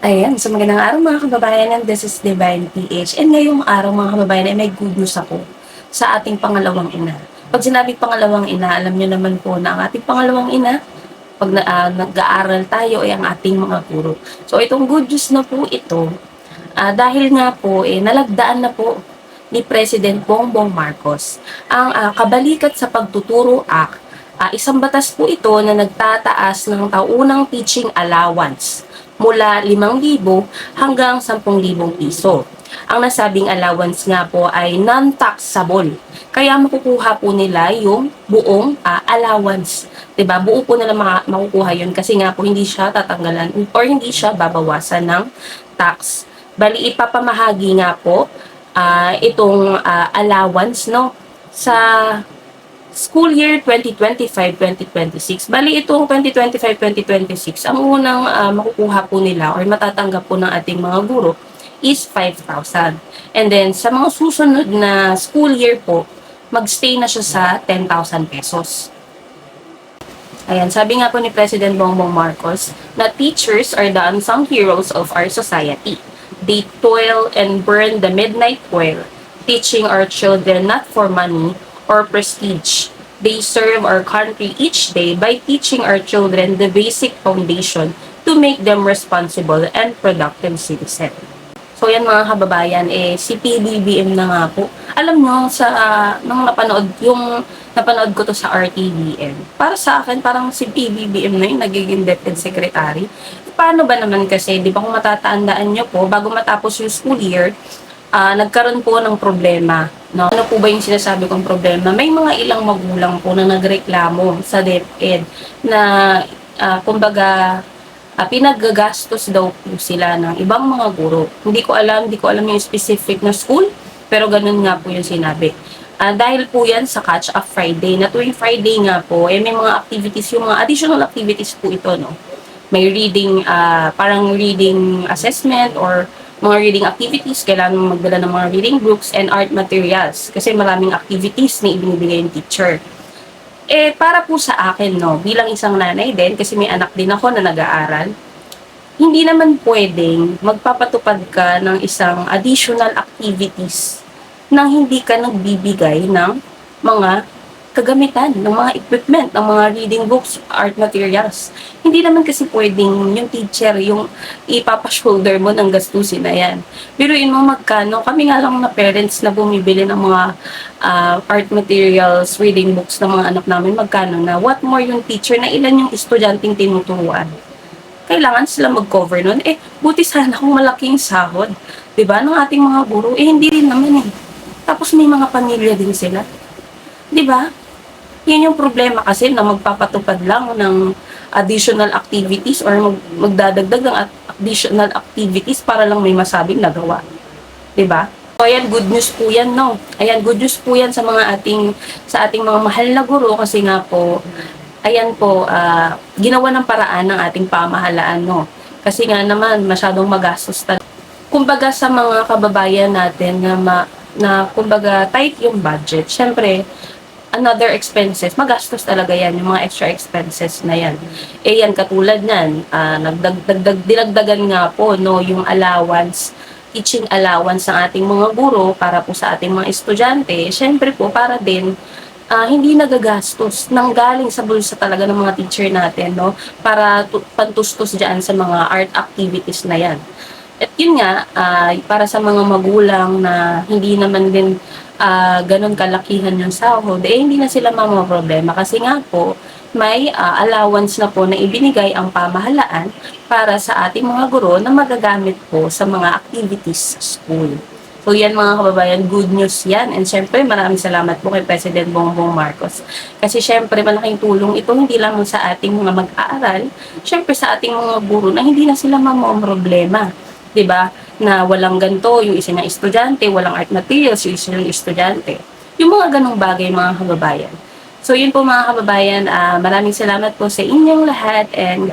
Ayan, so magandang araw mga kababayan, and this is Divine PH. And ngayong araw mga kababayan ay may good news ako sa ating pangalawang ina. Pag sinabing pangalawang ina, alam nyo naman po na ang ating pangalawang ina, pag nag-aaral tayo ay ang ating mga guro. So itong good news na po ito, dahil nga po nalagdaan na po ni President Bongbong Marcos ang Kabalikat sa Pagtuturo Act. Isang batas po ito na nagtataas ng taunang teaching allowance mula 5,000 hanggang 10,000 piso. Ang nasabing allowance nga po ay non-taxable. Kaya makukuha po nila yung buong allowance. 'Di ba? Buo po nila makukuha yun kasi nga po hindi siya tatanggalan or hindi siya babawasan ng tax. Bali ipapamahagi nga po itong allowance no sa school year 2025-2026. Bali itong 2025-2026, ang unang makukuha po nila or matatanggap po ng ating mga guro is 5,000. And then sa mga susunod na school year po, magstay na siya sa 10,000 pesos. Ayan, sabi nga po ni President Bongbong Marcos na teachers are the unsung heroes of our society. They toil and burn the midnight oil, teaching our children not for money or prestige. They serve our country each day by teaching our children the basic foundation to make them responsible and productive citizens. So yan mga kababayan, si PBBM na nga po. Alam nyo, nung napanood ko to sa RTVM, para sa akin, parang si PBBM na yung nagiging Deputy Secretary. Paano ba naman kasi, di ba kung matatandaan nyo po, bago matapos yung school year, nagkaroon po ng problema. No? Ano po ba yung sinasabi kong problema? May mga ilang magulang po na nagreklamo sa DepEd na kumbaga pinaggagastos daw po sila ng ibang mga guro. Hindi ko alam yung specific na school, pero ganun nga po yung sinabi. Dahil po yan sa Catch Up Friday, na tuwing Friday nga po, may mga activities, yung mga additional activities po ito, no? May reading, parang reading assessment or mga reading activities, kailangan mo magdala ng mga reading books and art materials kasi maraming activities na ibinibigay yung teacher. Para po sa akin, no, bilang isang nanay din, kasi may anak din ako na nag-aaral, hindi naman pwedeng magpapatupad ka ng isang additional activities nang hindi ka nagbibigay ng mga kagamitan, ng mga equipment, ng mga reading books, art materials. Hindi naman kasi pwedeng yung teacher, yung ipapashoulder mo ng gastusin na yan. Biruin mo magkano, kami nga lang na parents na bumibili ng mga art materials, reading books ng mga anak namin, magkano na. What more yung teacher, na ilan yung estudyanteng tinuturuan. Kailangan sila mag-cover nun. Buti sana kung malaking sahod, diba, ng ating mga guro. Hindi rin naman Tapos may mga pamilya din sila. Diba? Yan yung problema kasi na magpapatupad lang ng additional activities or magdadagdag ng additional activities para lang may masabing nagawa. Diba? So, ayan, good news po yan, no? Ayan, good news po yan sa ating mga mahal na guro kasi nga po, ayan po, ginawa ng paraan ng ating pamahalaan, no? Kasi nga naman, masyadong magastos talaga. Kumbaga sa mga kababayan natin na kumbaga tight yung budget, syempre, another expenses, magastos talaga yan, yung mga extra expenses na yan. Yan, katulad yan, dinagdagan nga po, no, yung allowance, teaching allowance ng ating mga guro para po sa ating mga estudyante, syempre po, para din, hindi nagagastos, nanggaling sa bulsa talaga ng mga teacher natin, no, para pantustos dyan sa mga art activities na yan. At yun nga, para sa mga magulang na hindi naman din ganun kalakihan yung sahod, hindi na sila problema kasi nga po, may allowance na po na ibinigay ang pamahalaan para sa ating mga guro na magagamit po sa mga activities sa school. So yan mga kababayan, good news yan. And syempre maraming salamat po kay President Bongbong Marcos. Kasi syempre malaking tulong ito hindi lang sa ating mga mag-aaral, syempre sa ating mga guro na hindi na sila problema. 'Di ba? Na walang ganto, yung isa na estudyante, walang art materials, yung isa ng estudyante. Yung mga ganong bagay mga kababayan. So yun po mga kababayan, maraming salamat po sa inyong lahat and